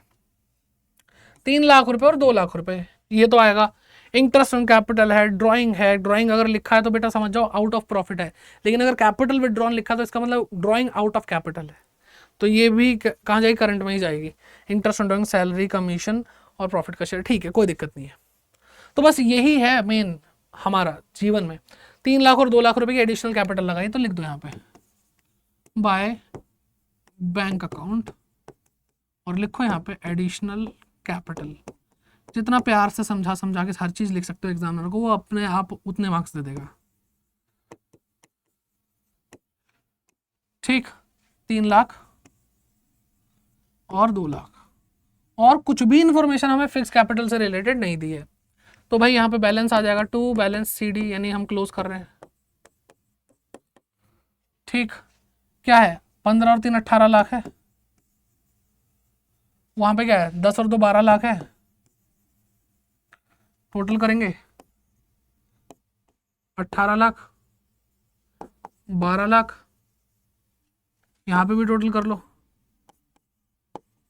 3 लाख रुपए और 2 लाख रुपए, ये तो आएगा। इंटरेस्ट ऑन कैपिटल है, ड्राइंग है, ड्राइंग अगर लिखा है तो बेटा समझ जाओ आउट ऑफ प्रॉफिट है, लेकिन अगर कैपिटल विड्रॉन लिखा तो इसका मतलब ड्राइंग आउट ऑफ कैपिटल है, तो ये भी कहाँ जाएगी, करंट में ही जाएगी। Interest on drawing, salary, commission और प्रॉफिट का शेयर, ठीक है, कोई दिक्कत नहीं है। तो बस यही है मेन हमारा जीवन में, 3 लाख और 2 लाख रुपए की एडिशनल कैपिटल लगाई, तो लिख दो यहाँ पे बाय बैंक अकाउंट, और लिखो यहाँ पे एडिशनल कैपिटल। जितना प्यार से समझा समझा के हर चीज लिख सकते हो एग्जामिनर को, वो अपने आप उतने मार्क्स दे देगा, ठीक। 3 लाख और 2 लाख, और कुछ भी इंफॉर्मेशन हमें फिक्स कैपिटल से रिलेटेड नहीं दी है, तो भाई यहाँ पे बैलेंस आ जाएगा 2 बैलेंस CD, यानी हम क्लोज कर रहे हैं, ठीक। क्या है, 15 और 3 18 लाख है, वहां पे क्या है 10 और 2 12 लाख है, टोटल करेंगे 18 लाख, 12 लाख, यहाँ पे भी टोटल कर लो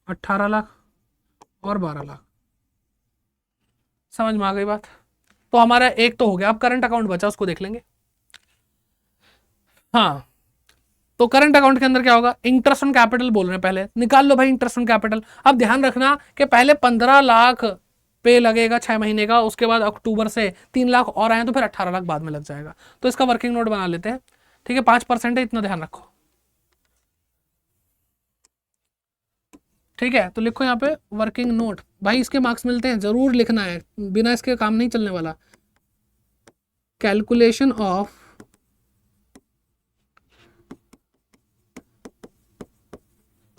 18 लाख और 12 लाख। समझ में आ गई बात। तो हमारा एक तो हो गया, अब करंट अकाउंट बचा, उसको देख लेंगे। हाँ, तो करंट अकाउंट के अंदर क्या होगा, इंटरेस्ट ऑन कैपिटल बोल रहे हैं, पहले निकाल लो भाई इंटरेस्ट ऑन कैपिटल। अब ध्यान रखना कि पहले 15 लाख पे लगेगा 6 महीने का, उसके बाद अक्टूबर से 3 लाख और आए तो फिर 18 लाख बाद में लग जाएगा, तो इसका वर्किंग नोट बना लेते हैं, ठीक है। 5% है, इतना ध्यान रखो, ठीक है। तो लिखो यहाँ पे वर्किंग नोट, भाई इसके मार्क्स मिलते हैं, जरूर लिखना है, बिना इसके काम नहीं चलने वाला। Calculation of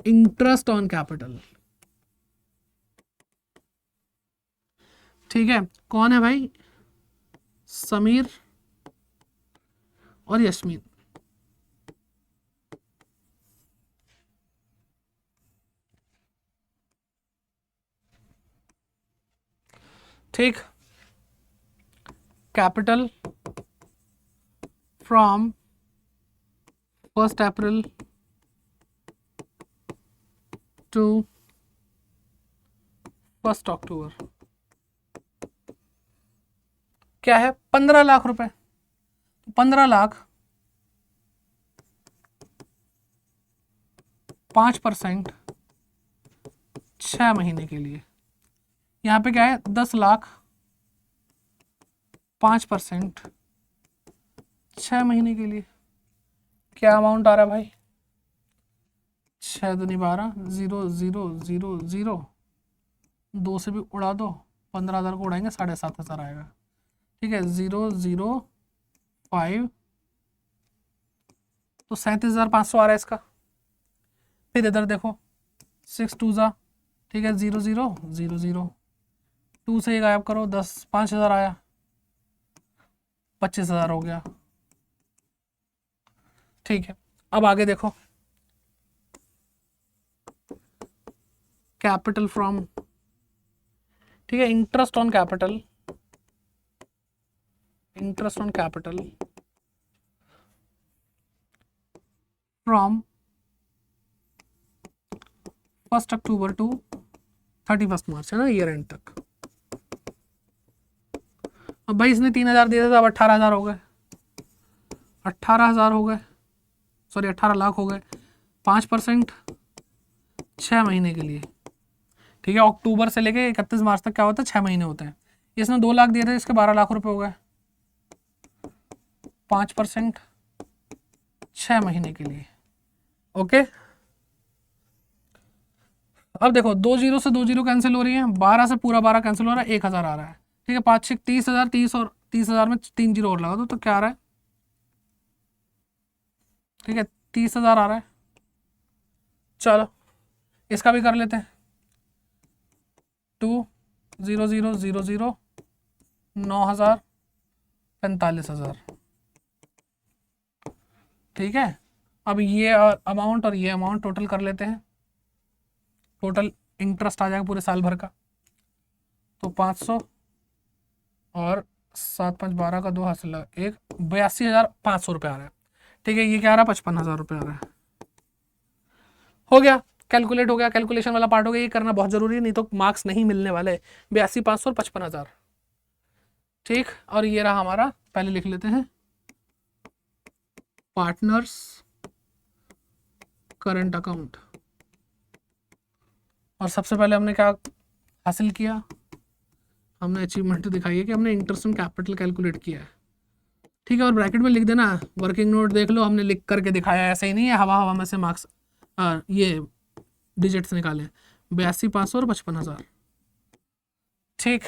interest on capital. ठीक है, कौन है भाई? समीर और यस्मीन। ठीक, कैपिटल फ्रॉम 1 अप्रैल टू 1 अक्टूबर क्या है? 15 लाख रुपए। 15 लाख 5% 6 महीने के लिए। यहाँ पे क्या है? 10 लाख 5% 6 महीने के लिए। क्या अमाउंट आ रहा है भाई? 6 दूनी 12, 0 0 0 0, 2 से भी उड़ा दो, 15,000 को उड़ाएंगे 7,500 आएगा। ठीक है, 0 0 5, तो 37,500 आ रहा है इसका। फिर इधर देखो 6 2 जा, ठीक है, 0 0 0 0, 2 से ये गायब करो, 10 5,000 आया, 25,000 हो गया। ठीक है, अब आगे देखो, कैपिटल फ्रॉम, ठीक है, interest on capital, interest on capital from 1 October to 31 March, है ना, ईयर एंड तक। अब भाई इसने 3,000 दिए थे तो अब 18,000 हो गए, 18,000 हो गए, सॉरी 18 लाख हो गए। 5% 6 महीने के लिए। ठीक है, अक्टूबर से लेके 31 मार्च तक क्या होता है? 6 महीने होते हैं। इसने 2 लाख दिए थे, इसके 12 लाख रुपए हो गए। 5% 6 महीने के लिए। ओके, अब देखो 2 जीरो से 2 जीरो कैंसिल हो रही है, 12 से पूरा 12 कैंसिल हो रहा है, 1,000 आ रहा है। ठीक है, 5 6 30,000, 30 और 30,000 में 3 जीरो और लगा दो तो क्या आ रहा है? ठीक है, 30,000 आ रहा है। चलो इसका भी कर लेते हैं। 2 0 0 0 0, 9,000 45,000। ठीक है, अब ये अमाउंट और ये अमाउंट टोटल कर लेते हैं। टोटल इंटरेस्ट आ जाएगा पूरे साल भर का, तो 500 और 7 5 12 का 2 हासिल, 1 82,500 रुपये आ रहा है। ठीक है, ये क्या आ रहा है? 55,000 रुपये आ रहा है। हो गया, कैलकुलेट हो गया, कैलकुलेशन वाला पार्ट हो गया। ये करना बहुत जरूरी है, नहीं तो मार्क्स नहीं मिलने वाले। 82,500 और 55,000। ठीक, और ये रहा हमारा, पहले लिख लेते हैं, पार्टनर्स करंट अकाउंट। और सबसे पहले हमने क्या हासिल किया? हमने अचीवमेंट दिखाई है कि हमने इंटरेस्ट ऑन कैपिटल कैलकुलेट किया है। ठीक है, और ब्रैकेट में लिख देना, वर्किंग नोट देख लो, हमने लिख करके दिखाया, ऐसे ही नहीं है हवा हवा में से मार्क्स ये डिजिट्स निकाले। 82,500 और 55,000। ठीक,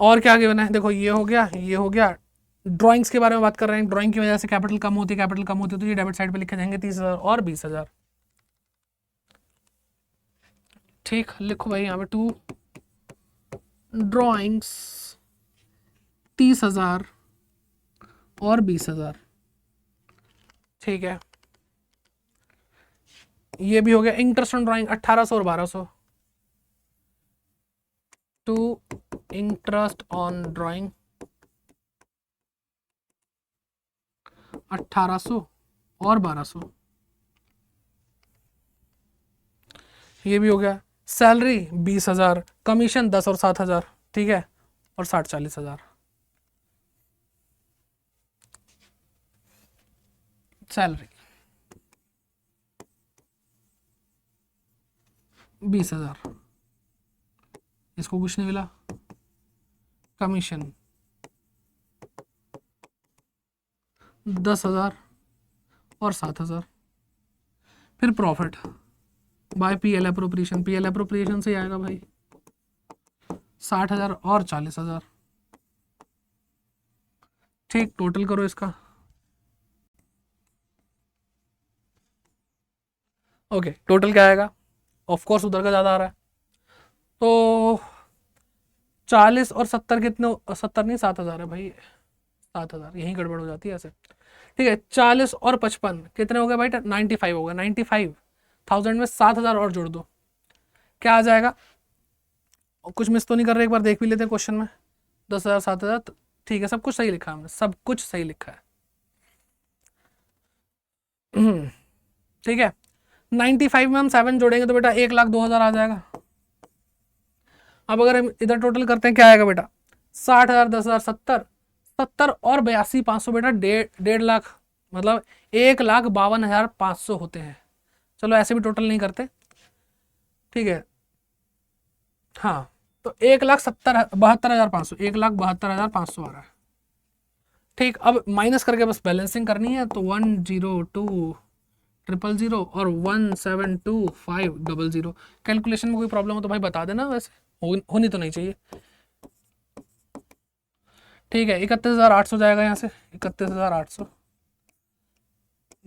और क्या आगे बना है? देखो ये हो गया, ये हो गया। ड्राइंग्स के बारे में बात कर रहे हैं। ड्राइंग की वजह से कैपिटल कम होती है, कैपिटल कम होती है तो ये डेबिट साइड पे लिखे जाएंगे 30,000 और 20,000। ठीक, लिखो भाई यहाँ पे 2 ड्राइंग्स 30,000 और 20,000। ठीक है, ये भी हो गया। इंटरेस्ट ऑन ड्राइंग 1,800 और 1,200। 2 इंटरेस्ट ऑन ड्राइंग 1,800 और 1,200। ये भी हो गया। सैलरी 20,000, कमीशन 10 और 7,000। ठीक है, और 60 40,000 सैलरी। 20,000, इसको कुछ नहीं मिला। कमीशन 10,000 और 7,000। फिर profit by PL appropriation, PL appropriation से आएगा भाई 60,000 और 40,000। ठीक, टोटल करो इसका। ओके, टोटल क्या आएगा? ऑफ कोर्स उधर का ज़्यादा आ रहा है, तो 40 और 70 कितने? 70 नहीं, 7,000 है भाई, 7,000, यहीं गड़बड़ हो जाती है ऐसे। ठीक है, 40 और 55 कितने हो गए भाई? 95 हो गया। 95,000 में 7,000 और जोड़ दो, क्या आ जाएगा? कुछ मिस तो नहीं कर रहे? एक बार देख भी लेते हैं क्वेश्चन में। 10,000, 7,000, ठीक है, सब कुछ सही लिखा है हमने, सब कुछ सही लिखा है। ठीक है, 95 में हम 7 जोड़ेंगे तो बेटा 1,02,000 आ जाएगा। अब अगर हम इधर टोटल करते हैं, क्या आएगा बेटा? 60,000, 10,000, 70, 70 और 82,500 बेटा 1.5 लाख, मतलब 1,52,500 होते हैं। चलो ऐसे भी टोटल नहीं करते, ठीक है। हाँ, तो 1,72,500, 1,72,500 आ रहा है। ठीक, अब माइनस करके बस बैलेंसिंग करनी है, तो 102,000 और 172,500। कैलकुलेशन में कोई प्रॉब्लम हो तो भाई बता देना, वैसे होनी तो नहीं चाहिए। ठीक है, 31,800 जाएगा यहाँ से, 31,800,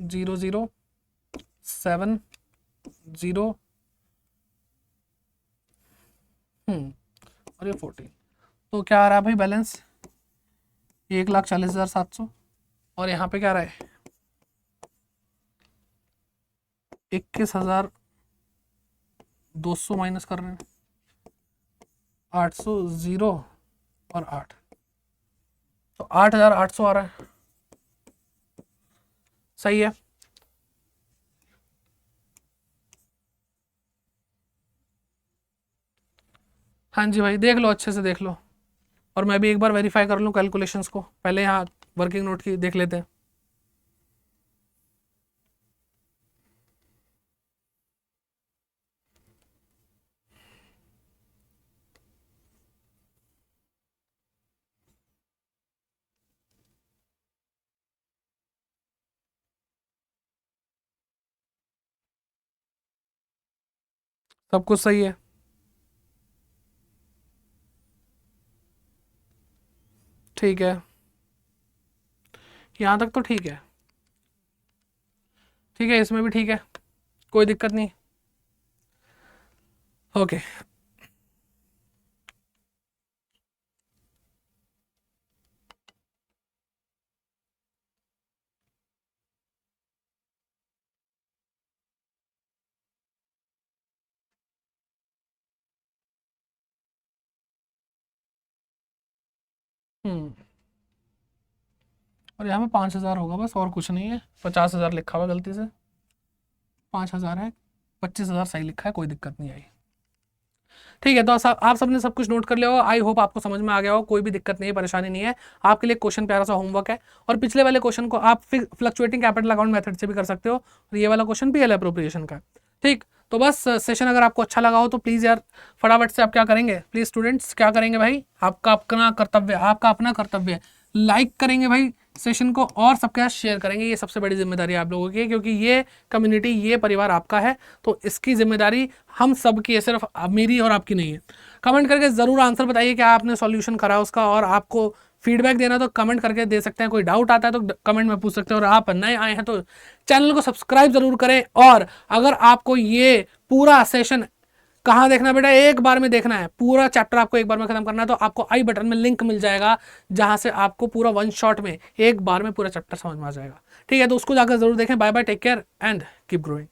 0,0,7,0 और ये 14, तो क्या आ रहा है भाई बैलेंस? 1,40,700, और यहाँ पे क्या रहा है? 21,200 माइनस कर रहे हैं, 800, 0 और 8, तो 8,800 आ रहा है। सही है। हाँ जी भाई, देख लो, अच्छे से देख लो, और मैं भी एक बार वेरीफाई कर लूँ कैलकुलेशंस को। पहले यहाँ वर्किंग नोट की देख लेते हैं। सब कुछ सही है, ठीक है, यहाँ तक तो ठीक है। ठीक है, इसमें भी ठीक है, कोई दिक्कत नहीं। ओके, और यहाँ पे 5,000 होगा बस, और कुछ नहीं है। 50,000 लिखा हुआ गलती से, 5,000 है, 25,000 सही लिखा है, कोई दिक्कत नहीं आई। ठीक है, तो आप सबने सब कुछ नोट कर लिया होगा। आई होप आपको समझ में आ गया हो, कोई भी दिक्कत नहीं है, परेशानी नहीं है। आपके लिए क्वेश्चन प्यारा सा होमवर्क है, और पिछले वाले क्वेश्चन को आप फ्लक्चुएटिंग कैपिटल अकाउंट मेथड से भी कर सकते हो, और ये वाला क्वेश्चन पीएल अप्रोप्रिएशन का। ठीक, तो बस सेशन अगर आपको अच्छा लगा हो तो प्लीज़ यार फटाफट से आप क्या करेंगे, प्लीज़ स्टूडेंट्स क्या करेंगे भाई, आपका अपना कर्तव्य, आपका अपना कर्तव्य, लाइक करेंगे भाई सेशन को, और सबके साथ शेयर करेंगे। ये सबसे बड़ी जिम्मेदारी आप लोगों की है, क्योंकि ये कम्युनिटी, ये परिवार आपका है, तो इसकी जिम्मेदारी हम सब की है, सिर्फ मेरी और आपकी नहीं है। कमेंट करके ज़रूर आंसर बताइए क्या आपने सॉल्यूशन करा उसका, और आपको फीडबैक देना तो कमेंट करके दे सकते हैं, कोई डाउट आता है तो कमेंट में पूछ सकते हैं, और आप नए आए हैं तो चैनल को सब्सक्राइब जरूर करें। और अगर आपको ये पूरा सेशन कहाँ देखना है बेटा, एक बार में देखना है, पूरा चैप्टर आपको एक बार में खत्म करना है, तो आपको आई बटन में लिंक मिल जाएगा, जहां से आपको पूरा वन शॉट में एक बार में पूरा चैप्टर समझ में आ जाएगा। ठीक है, तो उसको जाकर जरूर देखें। Bye bye, take care and keep growing.